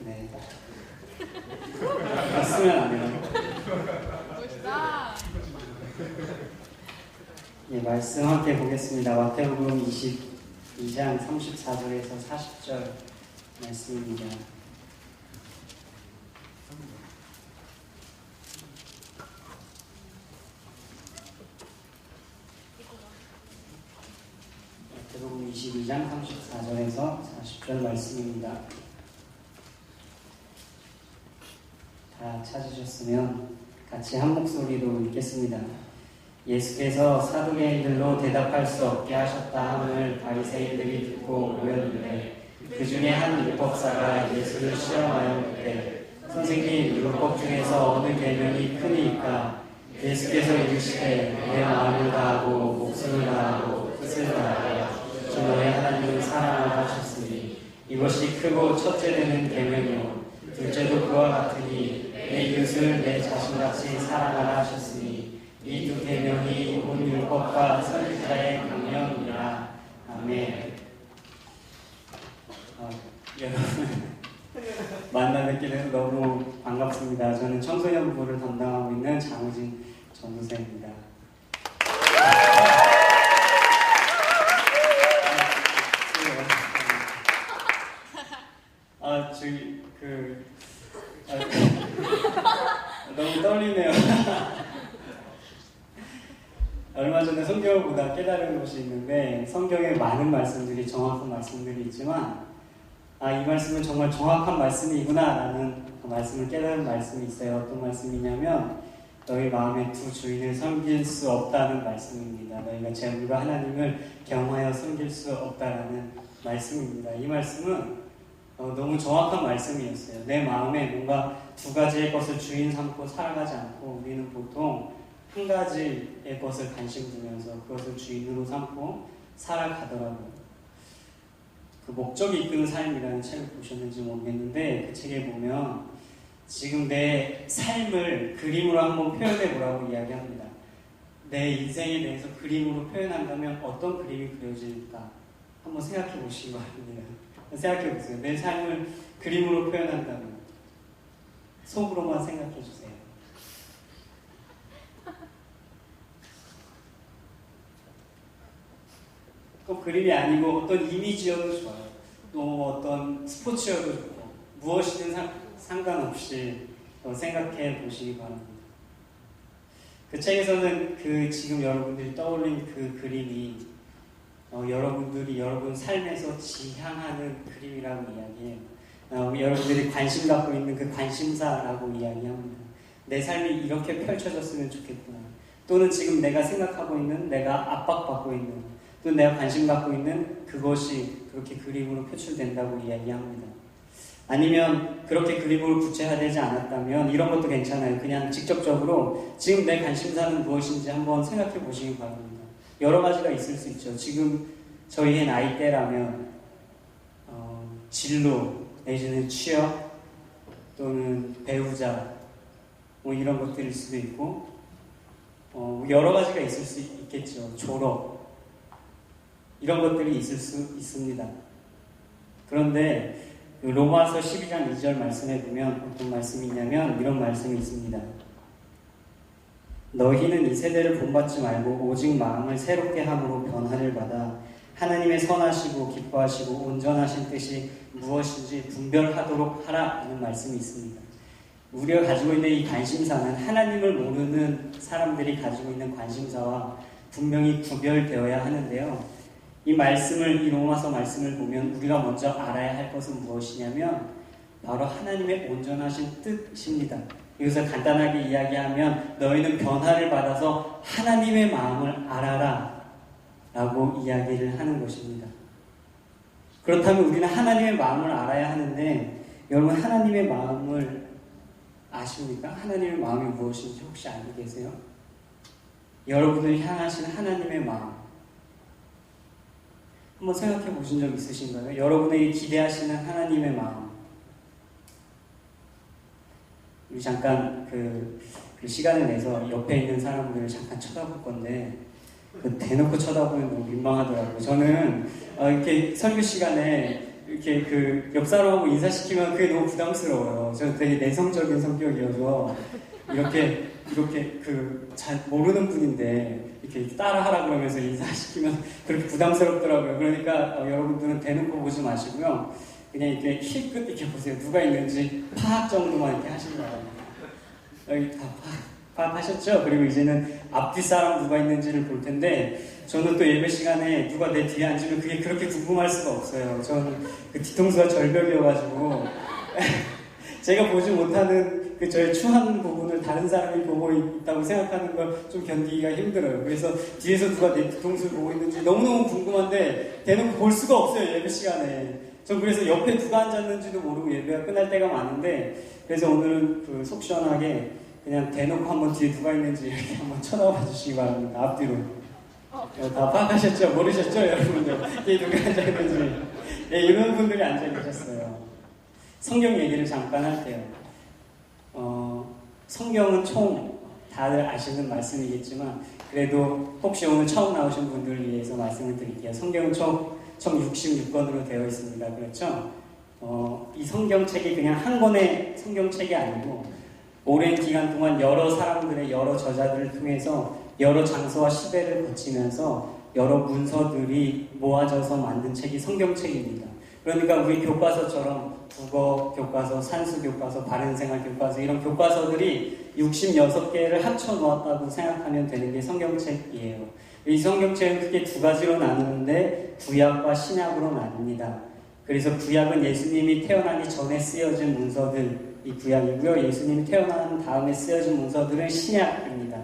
네. 쓰면 안 돼요. 멋있다. 예, 말씀 함께 보겠습니다. 마태복음 22장 34절에서 40절 말씀입니다. 마태복음 22장 34절에서 40절 말씀입니다. 다 찾으셨으면 같이 한 목소리로 읽겠습니다. 예수께서 사두개인들로 대답할 수 없게 하셨다 함을 바리새인들이 듣고 모였는데 그 중에 한 율법사가 예수를 시험하여 묻되 선생님, 율법 중에서 어느 계명이 크니까? 예수께서 이르시되 내 마음을 다하고 목숨을 다하고 뜻을 다하여 주 너의 하나님을 사랑하라 하셨으니 이것이 크고 첫째 되는 계명이요 둘째도 그와 같으니 내 이웃을 내 자신같이 사랑하라 하셨으니 이 두 계명이 온 율법과 선지자의 강령이라. 아멘. 여러분 만나 뵙게 돼서 너무 반갑습니다. 저는 청소년부를 담당하고 있는 장우진 전도사입니다. 너무 떨리네요. 얼마 전에 성경을 보다 깨달은 것이 있는데 성경에 많은 말씀들이 정확한 말씀들이 있지만 이 말씀은 정말 정확한 말씀이구나 라는 그 말씀을 깨달은 말씀이 있어요. 어떤 말씀이냐면 너희 마음에 두 주인을 섬길 수 없다는 말씀입니다. 너희가 재물과 하나님을 겸하여 섬길 수 없다라는 말씀입니다. 이 말씀은 너무 정확한 말씀이었어요. 내 마음에 뭔가 두 가지의 것을 주인 삼고 살아가지 않고 우리는 보통 한 가지의 것을 관심 두면서 그것을 주인으로 삼고 살아가더라고요. 그 목적이 이끄는 삶이라는 책을 보셨는지 모르겠는데 그 책에 보면 지금 내 삶을 그림으로 한번 표현해 보라고 이야기합니다. 내 인생에 대해서 그림으로 표현한다면 어떤 그림이 그려질까? 한번 생각해 보시기 바랍니다. 생각해 보세요. 내 삶을 그림으로 표현한다면 속으로만 생각해 주세요. 꼭 그림이 아니고 어떤 이미지여도 좋아요. 또 어떤 스포츠여도 좋고 무엇이든 상관없이 생각해 보시기 바랍니다. 그 책에서는 지금 여러분들이 떠올린 그 그림이 여러분들이 여러분 삶에서 지향하는 그림이라고 이야기해요. 여러분들이 관심 갖고 있는 그 관심사라고 이야기합니다. 내 삶이 이렇게 펼쳐졌으면 좋겠구나. 또는 지금 내가 생각하고 있는, 내가 압박받고 있는, 또 내가 관심 갖고 있는 그것이 그렇게 그림으로 표출된다고 이야기합니다. 아니면 그렇게 그림으로 구체화되지 않았다면 이런 것도 괜찮아요. 그냥 직접적으로 지금 내 관심사는 무엇인지 한번 생각해 보시기 바랍니다. 여러 가지가 있을 수 있죠. 지금 저희의 나이대라면 진로 내지는 취업 또는 배우자 이런 것들일 수도 있고 여러 가지가 있을 수 있겠죠. 졸업 이런 것들이 있을 수 있습니다. 그런데 로마서 12장 2절 말씀에 보면 어떤 말씀이 있냐면 이런 말씀이 있습니다. 너희는 이 세대를 본받지 말고 오직 마음을 새롭게 함으로 변화를 받아 하나님의 선하시고 기뻐하시고 온전하신 뜻이 무엇인지 분별하도록 하라는 말씀이 있습니다. 우리가 가지고 있는 이 관심사는 하나님을 모르는 사람들이 가지고 있는 관심사와 분명히 구별되어야 하는데요. 이 로마서 말씀을 보면 우리가 먼저 알아야 할 것은 무엇이냐면 바로 하나님의 온전하신 뜻입니다. 이것을 간단하게 이야기하면 너희는 변화를 받아서 하나님의 마음을 알아라 라고 이야기를 하는 것입니다. 그렇다면 우리는 하나님의 마음을 알아야 하는데 여러분 하나님의 마음을 아십니까? 하나님의 마음이 무엇인지 혹시 알고 계세요? 여러분을 향하신 하나님의 마음 한번 생각해 보신 적 있으신가요? 여러분에게 기대하시는 하나님의 마음. 우리 잠깐 그 시간을 내서 옆에 있는 사람들을 잠깐 쳐다볼 건데 대놓고 쳐다보면 너무 민망하더라고요. 저는 이렇게 설교 시간에 이렇게 그 옆 사람하고 인사시키면 그게 너무 부담스러워요. 저는 되게 내성적인 성격이어서 이렇게 그 잘 모르는 분인데 이렇게 따라하라 그러면서 인사시키면 그렇게 부담스럽더라고요. 그러니까 여러분들은 대놓고 보지 마시고요. 그냥 이렇게 힐끗 이렇게 보세요. 누가 있는지 파악 정도만 이렇게 하시기 바랍니다. 여기 다 파악하셨죠? 그리고 이제는 앞뒤 사람 누가 있는지를 볼 텐데 저는 또 예배 시간에 누가 내 뒤에 앉으면 그게 그렇게 궁금할 수가 없어요. 저는 그 뒤통수가 절벽이어가지고 제가 보지 못하는 그 저의 추한 부분을 다른 사람이 보고 있다고 생각하는 걸 좀 견디기가 힘들어요. 그래서 뒤에서 누가 내 뒤통수를 보고 있는지 너무너무 궁금한데 대놓고 볼 수가 없어요. 예배 시간에. 전 그래서 옆에 누가 앉았는지도 모르고 예배가 끝날 때가 많은데 그래서 오늘은 그 속 시원하게 그냥 대놓고 한번 뒤에 누가 있는지 이렇게 한번 쳐다봐 주시기 바랍니다. 앞뒤로. 다 파악하셨죠? 모르셨죠? 여러분들. 뒤에 누가 앉아있는지. 네, 이런 분들이 앉아 계셨어요. 성경 얘기를 잠깐 할게요. 성경은 총 다들 아시는 말씀이겠지만 그래도 혹시 오늘 처음 나오신 분들을 위해서 말씀을 드릴게요. 성경은 총 66권으로 되어 있습니다. 그렇죠? 이 성경책이 그냥 한 권의 성경책이 아니고 오랜 기간 동안 여러 사람들의 여러 저자들을 통해서 여러 장소와 시대를 거치면서 여러 문서들이 모아져서 만든 책이 성경책입니다. 그러니까 우리 교과서처럼 국어 교과서, 산수 교과서, 바른생활 교과서 이런 교과서들이 66개를 합쳐 놓았다고 생각하면 되는 게 성경책이에요. 이 성경책은 크게 두 가지로 나누는데 구약과 신약으로 나눕니다. 그래서 구약은 예수님이 태어나기 전에 쓰여진 문서들이 구약이고요. 예수님이 태어난 다음에 쓰여진 문서들은 신약입니다.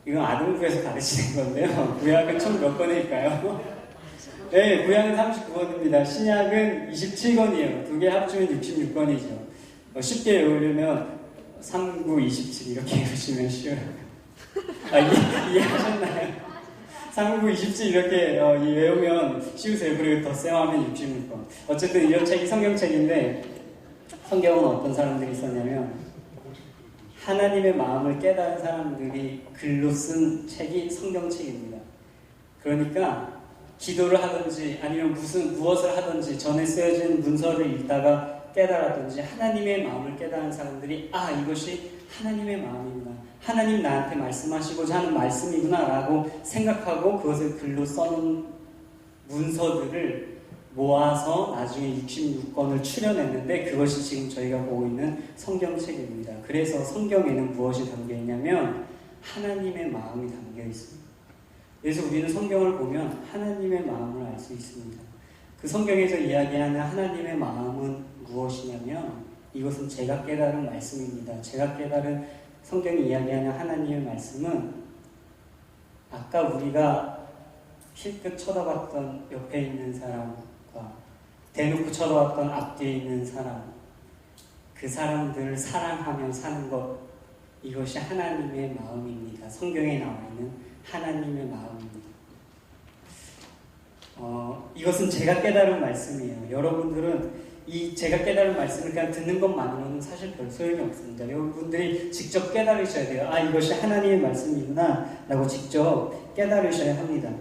이건 아동부에서 가르치는 건데요. 구약은 총 몇 권일까요? 네, 구약은 39권입니다. 신약은 27권이에요. 두 개 합치면 66권이죠. 쉽게 외우려면 3, 9, 27 이렇게 외우시면 쉬워요. 이해하셨나요? 3, 9, 27 이렇게 외우면 쉬우세요. 그리고 덧셈하면 66권. 어쨌든 이런 책이 성경책인데 성경은 어떤 사람들이 썼냐면 하나님의 마음을 깨달은 사람들이 글로 쓴 책이 성경책입니다. 그러니까 기도를 하든지 아니면 무엇을 하든지 전에 쓰여진 문서를 읽다가 깨달았든지 하나님의 마음을 깨달은 사람들이 이것이 하나님의 마음이구나. 하나님 나한테 말씀하시고자 하는 말씀이구나 라고 생각하고 그것을 글로 써놓은 문서들을 모아서 나중에 66권을 추려냈는데 그것이 지금 저희가 보고 있는 성경책입니다. 그래서 성경에는 무엇이 담겨있냐면 하나님의 마음이 담겨 있습니다. 그래서 우리는 성경을 보면 하나님의 마음을 알 수 있습니다. 그 성경에서 이야기하는 하나님의 마음은 무엇이냐면 이것은 제가 깨달은 말씀입니다. 제가 깨달은 성경이 이야기하는 하나님의 말씀은 아까 우리가 힐끗 쳐다봤던 옆에 있는 사람과 대놓고 쳐다봤던 앞뒤에 있는 사람, 그 사람들을 사랑하며 사는 것, 이것이 하나님의 마음입니다. 성경에 나와 있는 하나님의 마음입니다. 이것은 제가 깨달은 말씀이에요. 여러분들은 이 제가 깨달은 말씀을 그냥 듣는 것만으로는 사실 별 소용이 없습니다. 여러분들이 직접 깨달으셔야 돼요. 이것이 하나님의 말씀이구나 라고 직접 깨달으셔야 합니다.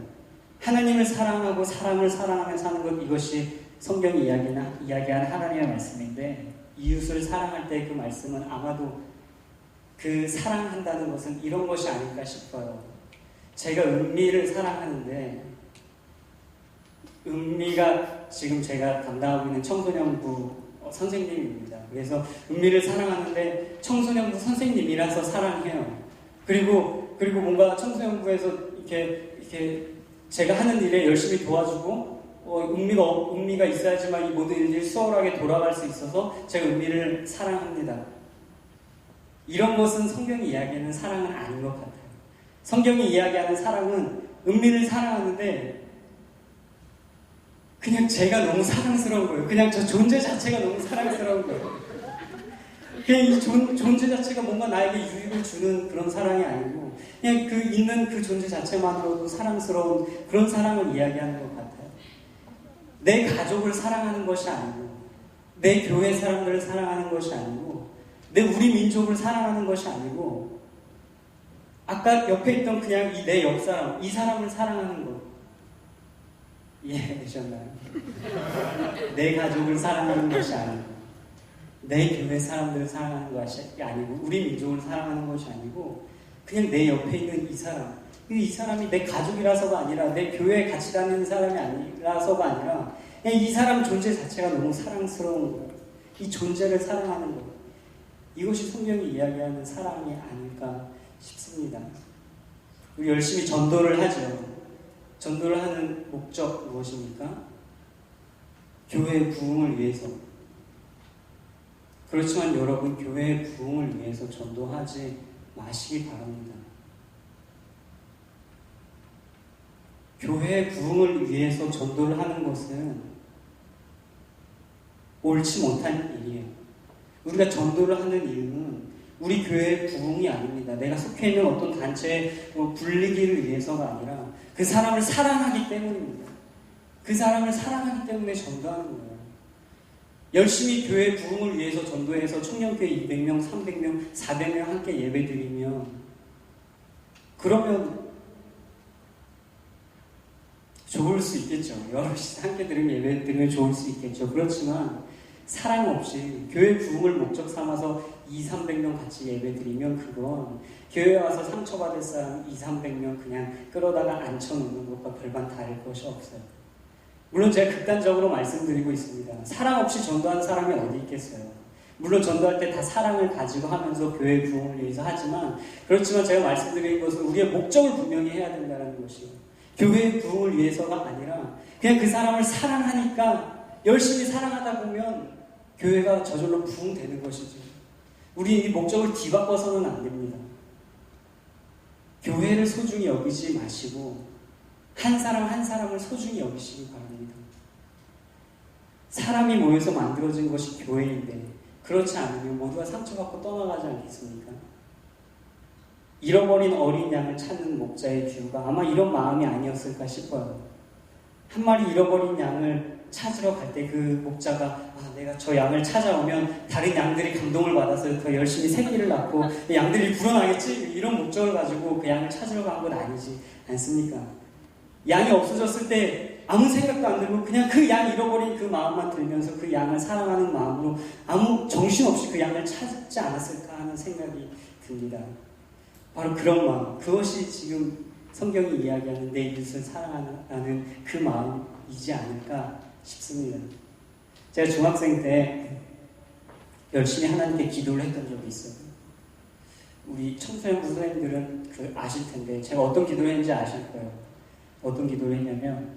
하나님을 사랑하고 사람을 사랑하며 사는 것, 이것이 성경이 이야기하는 하나님의 말씀인데 이웃을 사랑할 때 그 말씀은 아마도 그 사랑한다는 것은 이런 것이 아닐까 싶어요. 제가 은미를 사랑하는데 은미가 지금 제가 담당하고 있는 청소년부 선생님입니다. 그래서 은미를 사랑하는데 청소년부 선생님이라서 사랑해요. 그리고 뭔가 청소년부에서 이렇게 제가 하는 일에 열심히 도와주고 은미가 있어야지만 이 모든 일들이 수월하게 돌아갈 수 있어서 제가 은미를 사랑합니다. 이런 것은 성경이 이야기하는 사랑은 아닌 것 같아요. 성경이 이야기하는 사랑은 은미를 사랑하는데 그냥 제가 너무 사랑스러운 거예요. 그냥 저 존재 자체가 너무 사랑스러운 거예요. 그냥 이 존재 자체가 뭔가 나에게 유익을 주는 그런 사랑이 아니고 그냥 있는 그 존재 자체만으로도 사랑스러운 그런 사랑을 이야기하는 것 같아요. 내 가족을 사랑하는 것이 아니고 내 교회 사람들을 사랑하는 것이 아니고 우리 민족을 사랑하는 것이 아니고 아까 옆에 있던 그냥 내 옆사람, 이 사람을 사랑하는 것. 이해되셨나요? 내 가족을 사랑하는 것이 아니고, 내 교회 사람들을 사랑하는 것이 아니고, 우리 민족을 사랑하는 것이 아니고, 그냥 내 옆에 있는 이 사람, 이 사람이 내 가족이라서가 아니라, 내 교회에 같이 다니는 사람이 아니라서가 아니라, 그냥 이 사람 존재 자체가 너무 사랑스러운 거예요. 이 존재를 사랑하는 거예요. 이것이 성경이 이야기하는 사랑이 아닐까 싶습니다. 우리 열심히 전도를 하죠. 전도를 하는 목적 무엇입니까? 교회의 부흥을 위해서. 그렇지만 여러분, 교회의 부흥을 위해서 전도하지 마시기 바랍니다. 교회의 부흥을 위해서 전도를 하는 것은 옳지 못한 일이에요. 우리가 전도를 하는 이유는 우리 교회의 부흥이 아닙니다. 내가 속해 있는 어떤 단체에 불리기를 위해서가 아니라 그 사람을 사랑하기 때문입니다. 그 사람을 사랑하기 때문에 전도하는 거예요. 열심히 교회 부흥을 위해서 전도해서 청년교회 200명, 300명, 400명 함께 예배드리면, 그러면 좋을 수 있겠죠. 여럿이 함께 예배 드리면 좋을 수 있겠죠. 그렇지만 사랑 없이 교회 부흥을 목적 삼아서 200~300명 같이 예배드리면 그건 교회에 와서 상처받을 사람 200~300명 그냥 끌어다가 앉혀놓는 것과 별반 다를 것이 없어요. 물론 제가 극단적으로 말씀드리고 있습니다. 사랑 없이 전도하는 사람이 어디 있겠어요. 물론 전도할 때 다 사랑을 가지고 하면서 교회 부흥을 위해서 하지만, 그렇지만 제가 말씀드린 것은 우리의 목적을 분명히 해야 된다는 것이에요. 교회의 부흥을 위해서가 아니라 그냥 그 사람을 사랑하니까 열심히 사랑하다 보면 교회가 저절로 부흥되는 것이지. 우리 이 목적을 뒤바꿔서는 안 됩니다. 교회를 소중히 여기지 마시고 한 사람 한 사람을 소중히 여기시기 바랍니다. 사람이 모여서 만들어진 것이 교회인데 그렇지 않으면 모두가 상처받고 떠나가지 않겠습니까? 잃어버린 어린 양을 찾는 목자의 기우가 아마 이런 마음이 아니었을까 싶어요. 한 마리 잃어버린 양을 찾으러 갈 때 그 목자가 내가 저 양을 찾아오면 다른 양들이 감동을 받아서 더 열심히 새끼를 낳고 양들이 불어나겠지? 이런 목적을 가지고 그 양을 찾으러 간 건 아니지 않습니까? 양이 없어졌을 때 아무 생각도 안 들고 그냥 그 양 잃어버린 그 마음만 들면서 그 양을 사랑하는 마음으로 아무 정신없이 그 양을 찾지 않았을까 하는 생각이 듭니다. 바로 그런 마음, 그것이 지금 성경이 이야기하는 내 이웃을 사랑하는 그 마음이지 않을까 싶습니다. 제가 중학생 때 열심히 하나님께 기도를 했던 적이 있어요. 우리 청소년부 선생님들은 아실 텐데 제가 어떤 기도를 했는지 아실 거예요. 어떤 기도를 했냐면,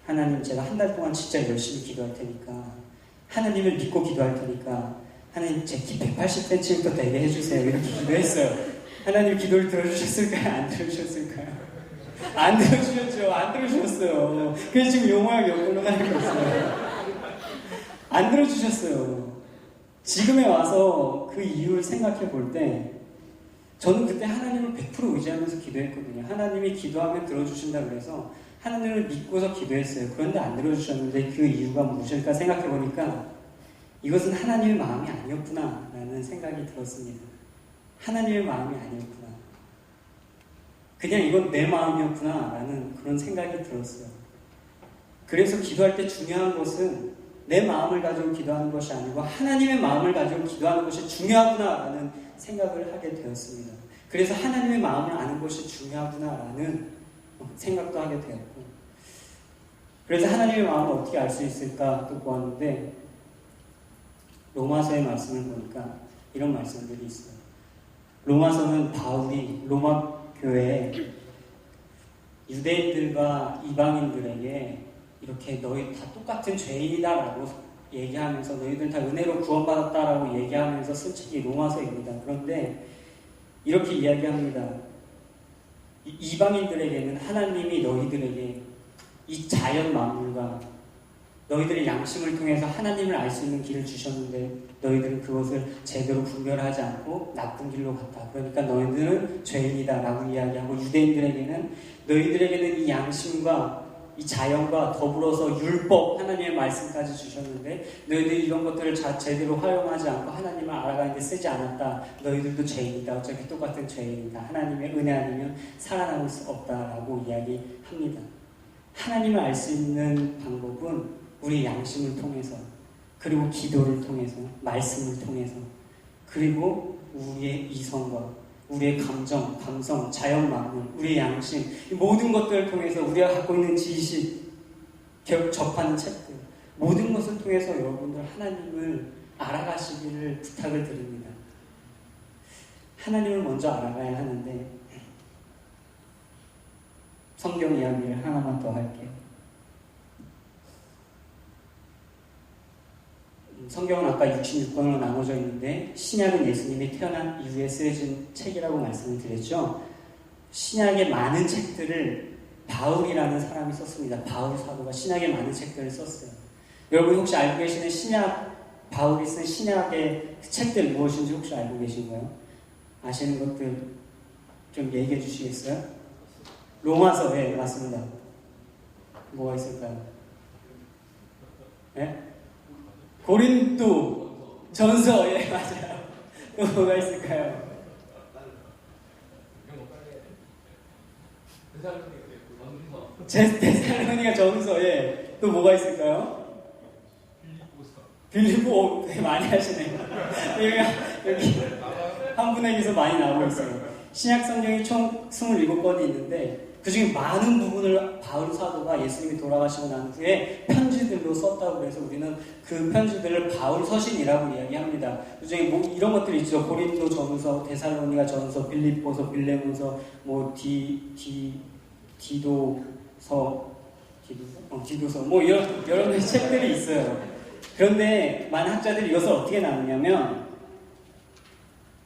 하나님, 제가 한 달 동안 진짜 열심히 기도할 테니까, 하나님을 믿고 기도할 테니까 하나님 제 키 180cm부터 되게 해주세요. 이렇게 기도했어요. 하나님 기도를 들어주셨을까요? 안 들어주셨을까요? 안 들어주셨죠. 안 들어주셨어요. 그래서 지금 요모양 요걸로 하고 있어요. 안 들어주셨어요. 지금에 와서 그 이유를 생각해 볼 때 저는 그때 하나님을 100% 의지하면서 기도했거든요. 하나님이 기도하면 들어주신다 그래서 하나님을 믿고서 기도했어요. 그런데 안 들어주셨는데 그 이유가 무엇일까 생각해 보니까 이것은 하나님의 마음이 아니었구나 라는 생각이 들었습니다. 하나님의 마음이 아니었구나. 그냥 이건 내 마음이었구나 라는 그런 생각이 들었어요. 그래서 기도할 때 중요한 것은 내 마음을 가지고 기도하는 것이 아니고 하나님의 마음을 가지고 기도하는 것이 중요하구나 라는 생각을 하게 되었습니다. 그래서 하나님의 마음을 아는 것이 중요하구나 라는 생각도 하게 되었고, 그래서 하나님의 마음을 어떻게 알 수 있을까 또 보았는데, 로마서의 말씀을 보니까 이런 말씀들이 있어요. 로마서는 바울이 로마 교회에 유대인들과 이방인들에게 이렇게 너희 다 똑같은 죄인이다라고 얘기하면서 너희들 다 은혜로 구원받았다라고 얘기하면서 쓴 책이 로마서입니다. 그런데 이렇게 이야기합니다. 이방인들에게는 하나님이 너희들에게 이 자연 만물과 너희들의 양심을 통해서 하나님을 알 수 있는 길을 주셨는데 너희들은 그것을 제대로 분별하지 않고 나쁜 길로 갔다. 그러니까 너희들은 죄인이다 라고 이야기하고, 유대인들에게는 너희들에게는 이 양심과 이 자연과 더불어서 율법, 하나님의 말씀까지 주셨는데 너희들이 이런 것들을 제대로 활용하지 않고 하나님을 알아가는데 쓰지 않았다. 너희들도 죄인이다. 어차피 똑같은 죄인이다. 하나님의 은혜 아니면 살아남을 수 없다라고 이야기합니다. 하나님을 알 수 있는 방법은 우리의 양심을 통해서, 그리고 기도를 통해서, 말씀을 통해서, 그리고 우리의 이성과 우리의 감정, 자연 만물, 우리의 양심, 이 모든 것들을 통해서 우리가 갖고 있는 지식, 접하는 책들, 모든 것을 통해서 여러분들 하나님을 알아가시기를 부탁을 드립니다. 하나님을 먼저 알아가야 하는데, 성경 이야기를 하나만 더 할게요. 성경은 아까 66권으로 나눠져 있는데 신약은 예수님이 태어난 이후에 쓰여진 책이라고 말씀을 드렸죠. 신약의 많은 책들을 바울이라는 사람이 썼습니다. 바울 사도가 신약의 많은 책들을 썼어요. 여러분 혹시 알고 계시는 바울이 쓴 신약의 책들 무엇인지 혹시 알고 계신가요? 아시는 것들 좀 얘기해 주시겠어요? 로마서, 네, 맞습니다. 뭐가 있을까요? 네? 고린도 전서, 예, 맞아요. 또 뭐가 있을까요? 데살로니가 전서, 예. 또 뭐가 있을까요? 빌립보, 네, 많이 하시네요. 여기 한 분에게서 많이 나오고 있어요. 신약 성경이 총 27권이 있는데 그 중에 많은 부분을 바울 사도가 예수님이 돌아가시고 난 후에 편지들로 썼다고 해서 우리는 그 편지들을 바울 서신이라고 이야기합니다. 그 중에 뭐 이런 것들이 있죠. 고린도 전서, 데살로니가 전서, 빌립보서, 빌레몬서, 뭐 디도서, 뭐 이런 여러 가지 책들이 있어요. 그런데 많은 학자들이 이것을 어떻게 나누냐면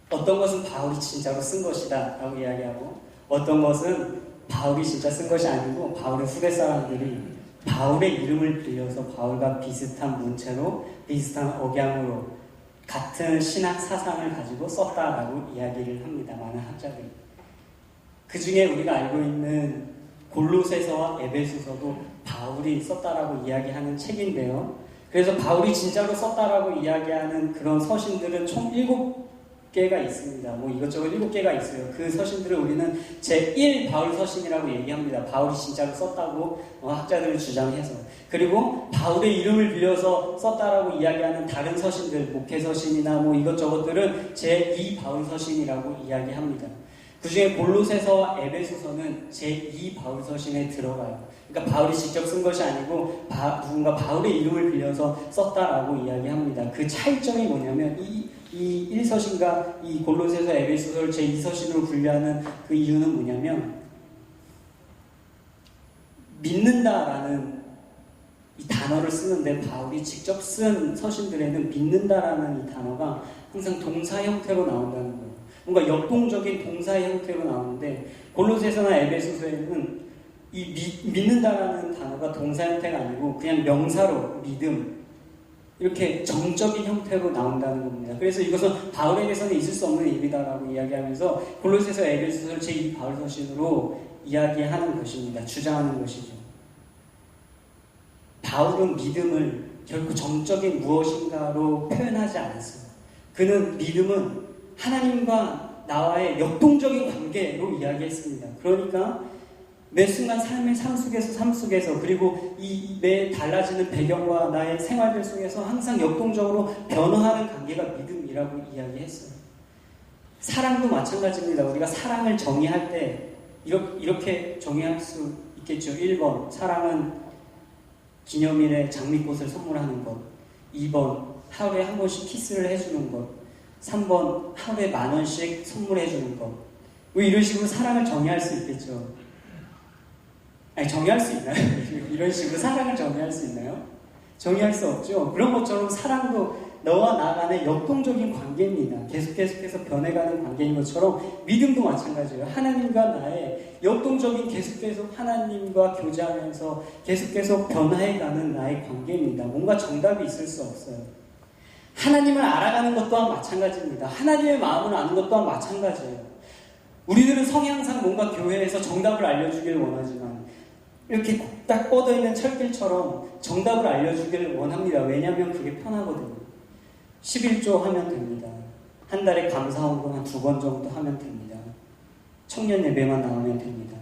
어떤 것은 바울이 진짜로 쓴 것이다 라고 이야기하고, 어떤 것은 바울이 진짜 쓴 것이 아니고 바울의 후대 사람들이 바울의 이름을 빌려서 바울과 비슷한 문체로, 비슷한 억양으로 같은 신학 사상을 가지고 썼다라고 이야기를 합니다. 많은 학자들이. 그 중에 우리가 알고 있는 골로새서와 에베소서도 바울이 썼다라고 이야기하는 책인데요. 그래서 바울이 진짜로 썼다라고 이야기하는 그런 서신들은 총 7개가 있습니다. 뭐 이것저것 7개가 있어요. 그 서신들을 우리는 제1 바울 서신이라고 얘기합니다. 바울이 진짜로 썼다고 학자들을 주장해서. 그리고 바울의 이름을 빌려서 썼다라고 이야기하는 다른 서신들, 목회 서신이나 뭐 이것저것들은 제2 바울 서신이라고 이야기합니다. 그 중에 골로새서와 에베소서는 제2 바울 서신에 들어가요. 그러니까 바울이 직접 쓴 것이 아니고 누군가 바울의 이름을 빌려서 썼다라고 이야기합니다. 그 차이점이 뭐냐면 이 1서신과 이 골로새서, 에베소서를 제2서신으로 분류하는 그 이유는 뭐냐면 믿는다라는 이 단어를 쓰는데 바울이 직접 쓴 서신들에는 믿는다라는 이 단어가 항상 동사 형태로 나온다는 거예요. 뭔가 역동적인 동사의 형태로 나오는데 골로새서나 에베소서에는 이 믿는다라는 단어가 동사 형태가 아니고 그냥 명사로 믿음, 이렇게 정적인 형태로 나온다는 겁니다. 그래서 이것은 바울에게서는 있을 수 없는 일이다라고 이야기하면서 골로새서, 에베소서를 제2 바울 서신으로 이야기하는 것입니다. 주장하는 것이죠. 바울은 믿음을 결코 정적인 무엇인가로 표현하지 않았어요. 그는 믿음은 하나님과 나와의 역동적인 관계로 이야기했습니다. 그러니까 매 순간 삶의 삶 속에서 그리고 이 매 달라지는 배경과 나의 생활들 속에서 항상 역동적으로 변화하는 관계가 믿음이라고 이야기했어요. 사랑도 마찬가지입니다. 우리가 사랑을 정의할 때 이렇게 정의할 수 있겠죠. 1번, 사랑은 기념일에 장미꽃을 선물하는 것. 2번, 하루에 한 번씩 키스를 해주는 것. 3번, 하루에 10,000원씩 선물해주는 것. 뭐 이런 식으로 사랑을 정의할 수 있겠죠. 아니, 정의할 수 있나요? 이런 식으로 사랑을 정의할 수 있나요? 정의할 수 없죠. 그런 것처럼 사랑도 너와 나 간의 역동적인 관계입니다. 계속해서 변해가는 관계인 것처럼 믿음도 마찬가지예요. 하나님과 나의 역동적인 계속해서 하나님과 교제하면서 계속해서 변화해가는 나의 관계입니다. 뭔가 정답이 있을 수 없어요. 하나님을 알아가는 것 또한 마찬가지입니다. 하나님의 마음을 아는 것 또한 마찬가지예요. 우리들은 성향상 뭔가 교회에서 정답을 알려주길 원하지만 이렇게 딱 뻗어있는 철길처럼 정답을 알려주기를 원합니다. 왜냐하면 그게 편하거든요. 11조 하면 됩니다. 한 달에 감사헌금 한 2번 정도 하면 됩니다. 청년 예배만 나오면 됩니다.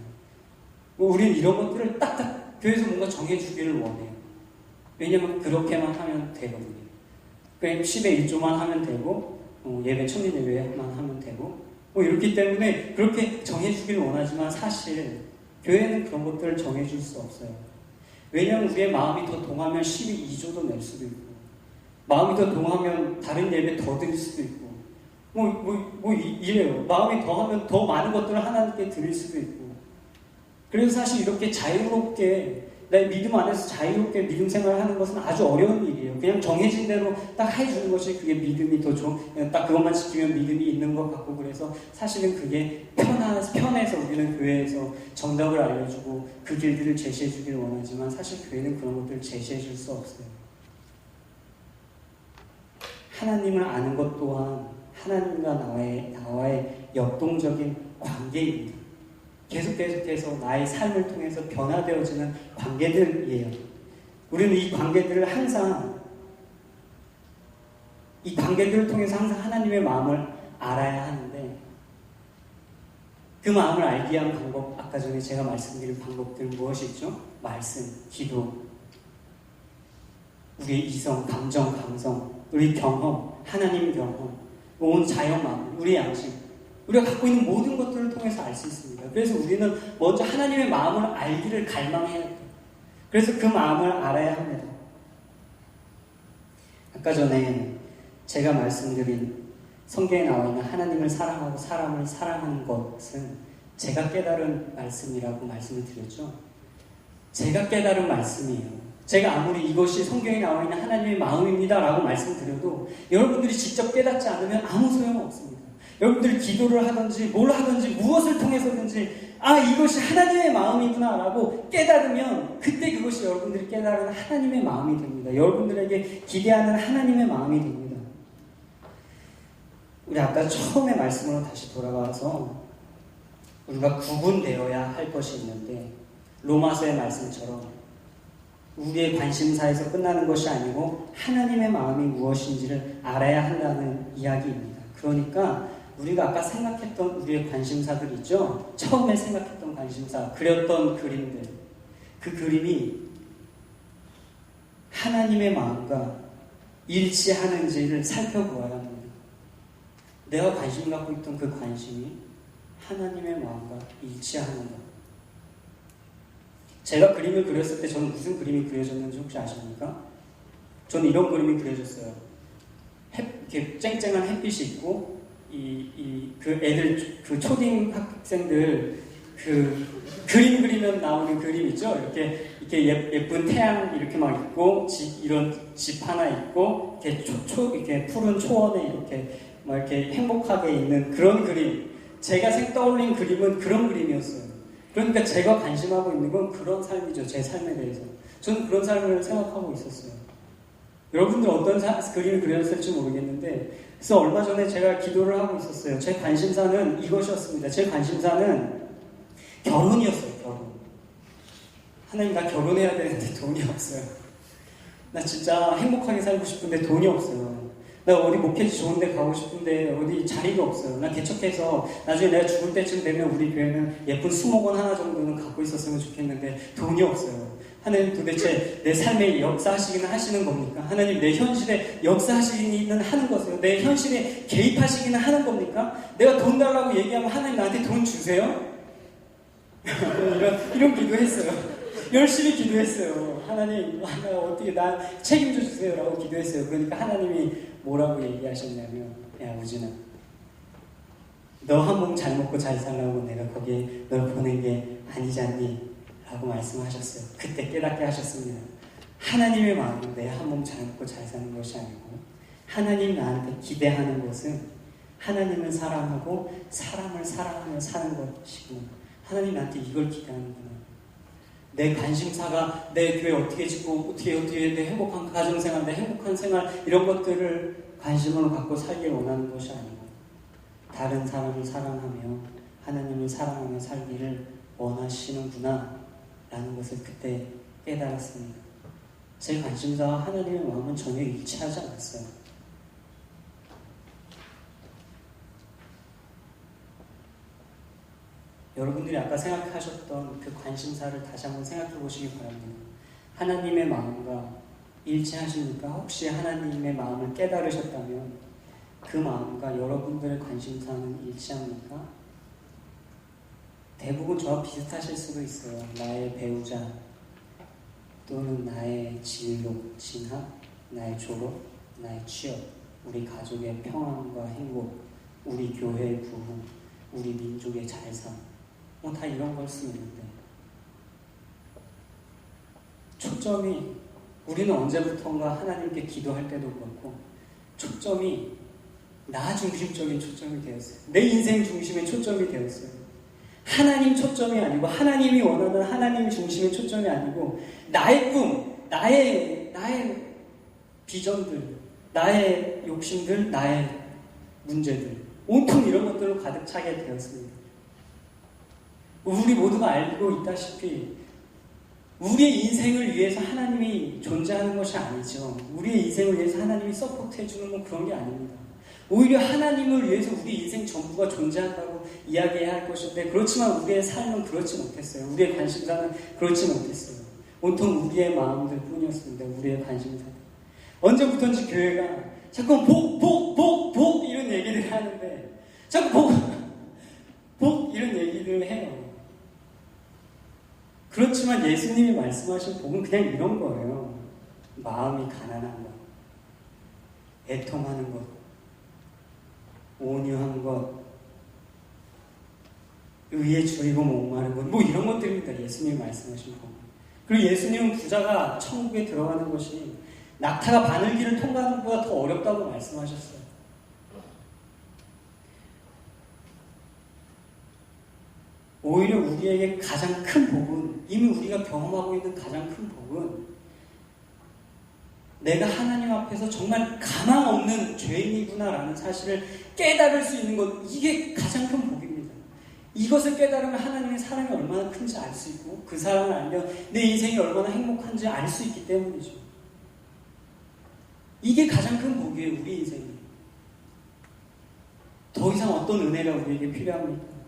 우리는 이런 것들을 딱딱 교회에서 뭔가 정해주기를 원해요. 왜냐면 그렇게만 하면 되거든요. 그냥 10의 1조만 하면 되고 예배 천민 예배만 하면 되고 이렇기 때문에 그렇게 정해주기를 원하지만 사실 교회는 그런 것들을 정해줄 수 없어요. 왜냐면 우리의 마음이 더 동하면 10의 2조도 낼 수도 있고 마음이 더 동하면 다른 예배 더 드릴 수도 있고 이래요. 마음이 더하면 더 많은 것들을 하나님께 드릴 수도 있고 그래서 사실 이렇게 자유롭게 내 믿음 안에서 자유롭게 믿음 생활을 하는 것은 아주 어려운 일이에요. 그냥 정해진 대로 딱 해주는 것이 그게 믿음이 더 딱 그것만 지키면 믿음이 있는 것 같고 그래서 사실은 그게 편해서 우리는 교회에서 정답을 알려주고 그 길들을 제시해 주기를 원하지만 사실 교회는 그런 것들을 제시해 줄 수 없어요. 하나님을 아는 것 또한 하나님과 나와의 역동적인 관계입니다. 계속해서 나의 삶을 통해서 변화되어지는 관계들이에요. 우리는 이 관계들을 항상 이 관계들을 통해서 항상 하나님의 마음을 알아야 하는데 그 마음을 알기 위한 방법, 아까 전에 제가 말씀드린 방법들 무엇이 있죠? 말씀, 기도, 우리의 이성, 감정, 우리 경험, 하나님 경험, 온 자연 마음, 우리의 양심 우리가 갖고 있는 모든 것들을 통해서 알 수 있습니다. 그래서 우리는 먼저 하나님의 마음을 알기를 갈망해야 돼요. 그래서 그 마음을 알아야 합니다. 아까 전에 제가 말씀드린 성경에 나와 있는 하나님을 사랑하고 사람을 사랑하는 것은 제가 깨달은 말씀이라고 말씀을 드렸죠. 제가 깨달은 말씀이에요. 제가 아무리 이것이 성경에 나와 있는 하나님의 마음입니다 라고 말씀드려도 여러분들이 직접 깨닫지 않으면 아무 소용없습니다. 여러분들이 기도를 하든지 뭘 하든지 무엇을 통해서든지 이것이 하나님의 마음이구나 라고 깨달으면 그때 그것이 여러분들이 깨달은 하나님의 마음이 됩니다. 여러분들에게 기대하는 하나님의 마음이 됩니다. 우리 아까 처음에 말씀으로 다시 돌아가서 우리가 구분되어야 할 것이 있는데 로마서의 말씀처럼 우리의 관심사에서 끝나는 것이 아니고 하나님의 마음이 무엇인지를 알아야 한다는 이야기입니다. 그러니까 우리가 아까 생각했던 우리의 관심사들 있죠? 처음에 생각했던 관심사, 그렸던 그림들 그 그림이 하나님의 마음과 일치하는지를 살펴보아야 합니다. 내가 관심 갖고 있던 그 관심이 하나님의 마음과 일치하는가? 제가 그림을 그렸을 때 저는 무슨 그림이 그려졌는지 혹시 아십니까? 저는 이런 그림이 그려졌어요. 이렇게 쨍쨍한 햇빛이 있고 그 애들 그 초딩 학생들 그 그림 그리면 나오는 그림 있죠? 이렇게 예쁜 태양 이렇게 막 있고 이런 집 하나 있고 이렇게 푸른 초원에 이렇게 막 이렇게 행복하게 있는 그런 그림. 제가 떠올린 그림은 그런 그림이었어요. 그러니까 제가 관심하고 있는 건 그런 삶이죠. 제 삶에 대해서. 저는 그런 삶을 생각하고 있었어요. 여러분들 어떤 그림을 그렸을지 모르겠는데 그래서 얼마 전에 제가 기도를 하고 있었어요. 제 관심사는 이것이었습니다. 제 관심사는 결혼이었어요. 결혼. 하나님 나 결혼해야 되는데 돈이 없어요. 나 진짜 행복하게 살고 싶은데 돈이 없어요. 나 어디 목회지 좋은 데 가고 싶은데 어디 자리가 없어요. 나 개척해서 나중에 내가 죽을 때쯤 되면 우리 교회는 예쁜 수목원 하나 정도는 갖고 있었으면 좋겠는데 돈이 없어요. 하나님 도대체 내 삶에 역사하시기는 하시는 겁니까? 하나님 내 현실에 역사하시기는 하는 것이요. 내 현실에 개입하시기는 하는 겁니까? 내가 돈 달라고 얘기하면 하나님 나한테 돈 주세요? 이런 기도했어요. 열심히 기도했어요. 하나님 어떻게 나 책임져 주세요 라고 기도했어요. 그러니까 하나님이 뭐라고 얘기하셨냐면 야 우진아 너 한 몸 잘 먹고 잘 살라고 내가 거기에 널 보낸 게 아니지 않니? 라고 말씀하셨어요. 그때 깨닫게 하셨습니다. 하나님의 마음은 내 한 몸 잘 먹고 잘 사는 것이 아니고 하나님 나한테 기대하는 것은 하나님을 사랑하고 사람을 사랑하며 사는 것이구나. 하나님 나한테 이걸 기대하는구나. 내 관심사가 내 교회 어떻게 짓고 어떻게 내 행복한 가정생활, 내 행복한 생활 이런 것들을 관심으로 갖고 살길 원하는 것이 아니고 다른 사람을 사랑하며 하나님을 사랑하며 살기를 원하시는구나 라는 것을 그때 깨달았습니다. 제 관심사와 하나님의 마음은 전혀 일치하지 않았어요. 여러분들이 아까 생각하셨던 그 관심사를 다시 한번 생각해 보시기 바랍니다. 하나님의 마음과 일치하십니까? 혹시 하나님의 마음을 깨달으셨다면 그 마음과 여러분들의 관심사는 일치합니까? 대부분 저와 비슷하실 수도 있어요. 나의 배우자 또는 나의 진로, 진학, 나의 졸업, 나의 취업, 우리 가족의 평안과 행복, 우리 교회의 부흥, 우리 민족의 잘삼, 다 이런 걸 수 있는데 초점이 우리는 언제부턴가 하나님께 기도할 때도 그렇고 초점이 나 중심적인 초점이 되었어요. 내 인생 중심의 초점이 되었어요. 하나님 초점이 아니고 하나님이 원하는 하나님 중심의 초점이 아니고 나의 꿈, 나의 비전들, 나의 욕심들, 나의 문제들 온통 이런 것들로 가득 차게 되었습니다. 우리 모두가 알고 있다시피 우리의 인생을 위해서 하나님이 존재하는 것이 아니죠. 우리의 인생을 위해서 하나님이 서포트해주는 건 그런 게 아닙니다. 오히려 하나님을 위해서 우리 인생 전부가 존재한다고 이야기해야 할 것인데 그렇지만 우리의 삶은 그렇지 못했어요. 우리의 관심사는 그렇지 못했어요. 온통 우리의 마음들 뿐이었습니다. 우리의 관심사들. 언제부턴지 교회가 자꾸 복 이런 얘기를 하는데 자꾸 복 이런 얘기를 해요. 그렇지만 예수님이 말씀하신 복은 그냥 이런 거예요. 마음이 가난한 것, 애통하는 것, 온유한 것, 의에 줄이고 목마른 것, 뭐 이런 것들입니다. 예수님이 말씀하신 복. 그리고 예수님은 부자가 천국에 들어가는 것이 낙타가 바늘길을 통과하는 것보다 더 어렵다고 말씀하셨어요. 오히려 우리에게 가장 큰 복은, 이미 우리가 경험하고 있는 가장 큰 복은 내가 하나님 앞에서 정말 가망 없는 죄인이구나라는 사실을 깨달을 수 있는 것, 이게 가장 큰 복입니다. 이것을 깨달으면 하나님의 사랑이 얼마나 큰지 알 수 있고 그 사랑을 알면 내 인생이 얼마나 행복한지 알 수 있기 때문이죠. 이게 가장 큰 복이에요. 우리 인생이. 더 이상 어떤 은혜가 우리에게 필요합니까?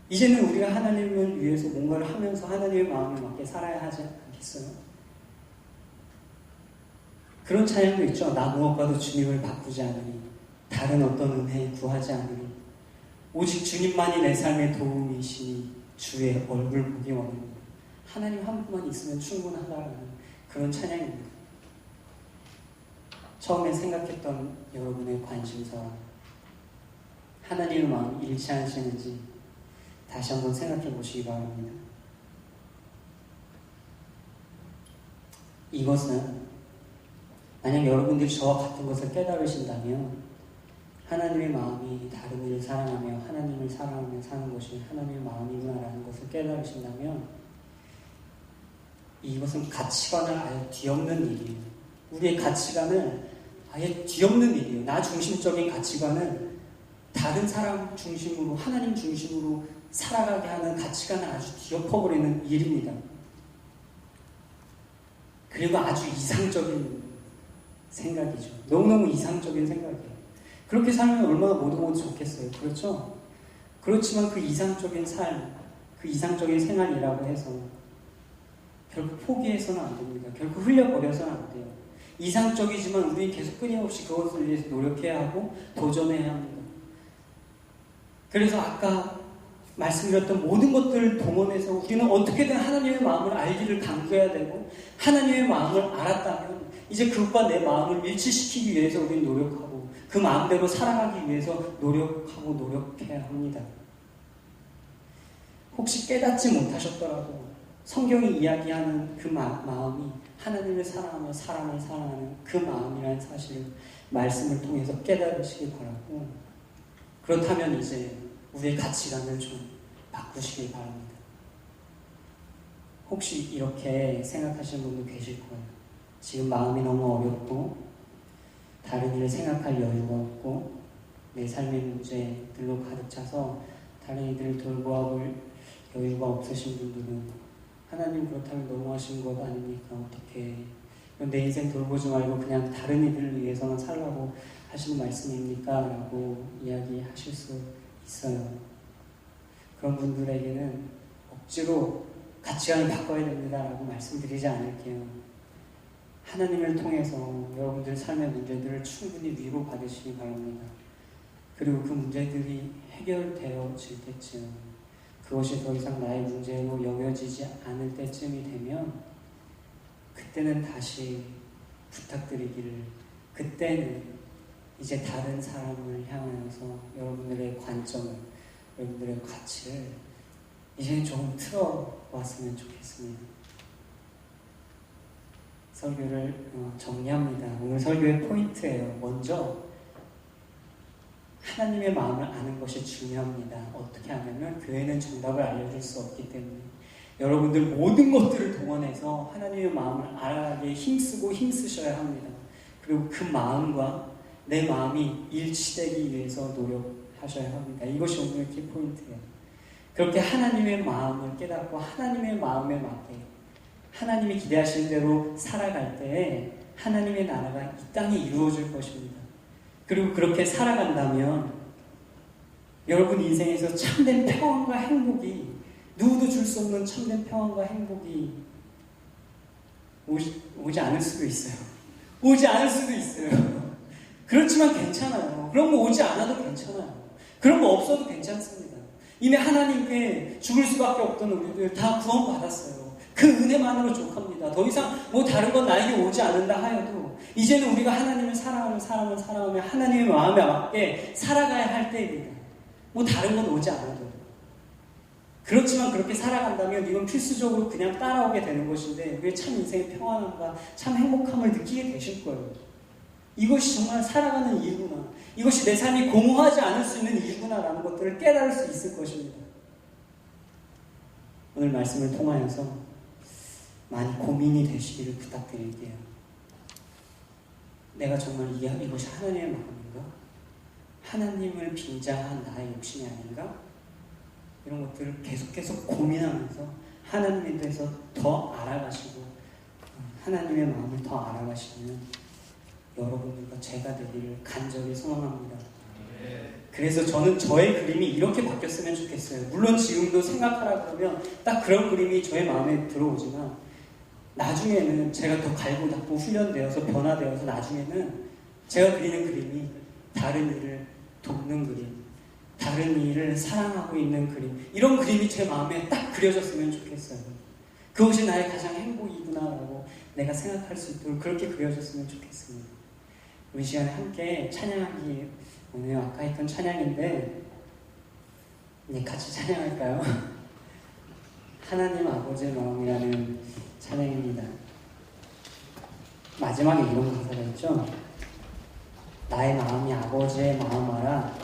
이제는 우리가 하나님을 위해서 뭔가를 하면서 하나님의 마음에 맞게 살아야 하지 않겠어요? 그런 찬양도 있죠. 나 무엇과도 주님을 바꾸지 않으니 다른 어떤 은혜 구하지 않으니 오직 주님만이 내 삶의 도움이시니 주의 얼굴 보기 원합니다. 하나님 한 분만 있으면 충분하다는 그런 찬양입니다. 처음에 생각했던 여러분의 관심사와 하나님의 마음 일치하시는지 다시 한번 생각해 보시기 바랍니다. 이것은 만약 여러분들이 저와 같은 것을 깨달으신다면 하나님의 마음이 다른 이를 사랑하며 하나님을 사랑하며 사는 것이 하나님의 마음이구나라는 것을 깨달으신다면 이것은 가치관을 아예 뒤엎는 일이에요. 우리의 가치관을 아예 뒤엎는 일이에요. 나 중심적인 가치관을 다른 사람 중심으로 하나님 중심으로 살아가게 하는 가치관을 아주 뒤엎어버리는 일입니다. 그리고 아주 이상적인 생각이죠. 너무너무 이상적인 생각이에요. 그렇게 살면 얼마나 모두 좋겠어요. 그렇죠? 그렇지만 그 이상적인 삶, 그 이상적인 생활이라고 해서 결국 포기해서는 안 됩니다. 결국 흘려버려서는 안 돼요. 이상적이지만 우리는 계속 끊임없이 그것을 위해서 노력해야 하고 도전해야 합니다. 그래서 아까 말씀드렸던 모든 것들을 동원해서 우리는 어떻게든 하나님의 마음을 알기를 강구해야 되고 하나님의 마음을 알았다면 이제 그것과 내 마음을 일치시키기 위해서 우리는 노력하고 그 마음대로 살아가기 위해서 노력하고 노력해야 합니다. 혹시 깨닫지 못하셨더라도 성경이 이야기하는 그 마음이 하나님을 사랑하며 사람을 사랑하는 그 마음이라는 사실을 말씀을 통해서 깨달으시기 바라고 그렇다면 이제 우리의 가치관을 좀 바꾸시기 바랍니다. 혹시 이렇게 생각하시는 분도 계실 거예요. 지금 마음이 너무 어렵고 다른 일을 생각할 여유가 없고 내 삶의 문제들로 가득 차서 다른 이들을 돌보아볼 여유가 없으신 분들은 하나님 그렇다면 너무하신 것 아닙니까? 어떻게 내 인생 돌보지 말고 그냥 다른 이들을 위해서만 살라고 하시는 말씀입니까? 라고 이야기하실 수 있어요. 그런 분들에게는 억지로 가치관을 바꿔야 됩니다라고 말씀드리지 않을게요. 하나님을 통해서 여러분들 삶의 문제들을 충분히 위로받으시기 바랍니다. 그리고 그 문제들이 해결되어질 때쯤, 그것이 더 이상 나의 문제로 여겨지지 않을 때쯤이 되면 그때는 다시 부탁드리기를, 그때는 이제 다른 사람을 향해서 여러분들의 관점을, 여러분들의 가치를 이제는 조금 틀어왔으면 좋겠습니다. 설교를 정리합니다. 오늘 설교의 포인트예요. 먼저 하나님의 마음을 아는 것이 중요합니다. 어떻게 하냐면 교회는 정답을 알려줄 수 없기 때문에 여러분들 모든 것들을 동원해서 하나님의 마음을 알아가기에 힘쓰셔야 합니다. 그리고 그 마음과 내 마음이 일치되기 위해서 노력하셔야 합니다. 이것이 오늘 키포인트예요. 그렇게 하나님의 마음을 깨닫고 하나님의 마음에 맞게 하나님이 기대하시는 대로 살아갈 때에 하나님의 나라가 이 땅에 이루어질 것입니다. 그리고 그렇게 살아간다면 여러분 인생에서 참된 평안과 행복이, 누구도 줄 수 없는 참된 평안과 행복이 오지 않을 수도 있어요. 오지 않을 수도 있어요. 그렇지만 괜찮아요. 그런 거 오지 않아도 괜찮아요. 그런 거 없어도 괜찮습니다. 이미 하나님께 죽을 수밖에 없던 우리들 다 구원받았어요. 그 은혜만으로 족합니다. 더 이상 뭐 다른 건 나에게 오지 않는다 하여도 이제는 우리가 하나님을 사랑하는 사람을 사랑하며 하나님의 마음에 맞게 살아가야 할 때입니다. 뭐 다른 건 오지 않아도. 그렇지만 그렇게 살아간다면 이건 필수적으로 그냥 따라오게 되는 것인데 우리의 참 인생의 평안함과 참 행복함을 느끼게 되실 거예요. 이것이 정말 살아가는 이유구나. 이것이 내 삶이 공허하지 않을 수 있는 이유구나라는 것들을 깨달을 수 있을 것입니다. 오늘 말씀을 통하여서 많이 고민이 되시기를 부탁드릴게요. 내가 정말 이것이 하나님의 마음인가? 하나님을 빙자한 나의 욕심이 아닌가? 이런 것들을 계속 고민하면서 하나님에 대해서 더 알아가시고 하나님의 마음을 더 알아가시면 여러분들과 제가 되기를 간절히 소망합니다. 그래서 저는 저의 그림이 이렇게 바뀌었으면 좋겠어요. 물론 지금도 생각하라 그러면 딱 그런 그림이 저의 마음에 들어오지만 나중에는 제가 더 갈고 닦고 훈련되어서 변화되어서 나중에는 제가 그리는 그림이 다른 일을 돕는 그림, 다른 일을 사랑하고 있는 그림, 이런 그림이 제 마음에 딱 그려졌으면 좋겠어요. 그것이 나의 가장 행복이구나라고 내가 생각할 수 있도록 그렇게 그려졌으면 좋겠습니다. 우리 시간에 함께 찬양하기, 오늘 아까 했던 찬양인데 이제 같이 찬양할까요? 하나님 아버지의 마음이라는 찬양입니다. 마지막에 이런 가사가 있죠. 나의 마음이 아버지의 마음 알아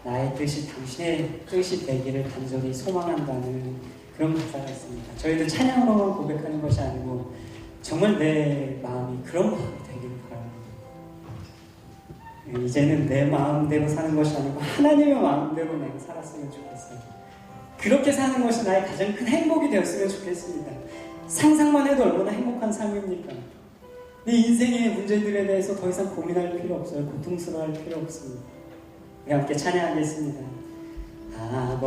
나의 뜻이 당신의 뜻이 되기를 간절히 소망한다는 그런 가사가 있습니다. 저희도 찬양으로만 고백하는 것이 아니고 정말 내 마음이 그런 마음이 되기를 바랍니다. 이제는 내 마음대로 사는 것이 아니고 하나님의 마음대로 내가 살았으면 좋겠어요. 그렇게 사는 것이 나의 가장 큰 행복이 되었으면 좋겠습니다. 상상만 해도 얼마나 행복한 삶입니까? 내 인생의 문제들에 대해서 더 이상 고민할 필요 없어요. 고통스러워할 필요 없습니다. 우리 함께 찬양하겠습니다. 아버지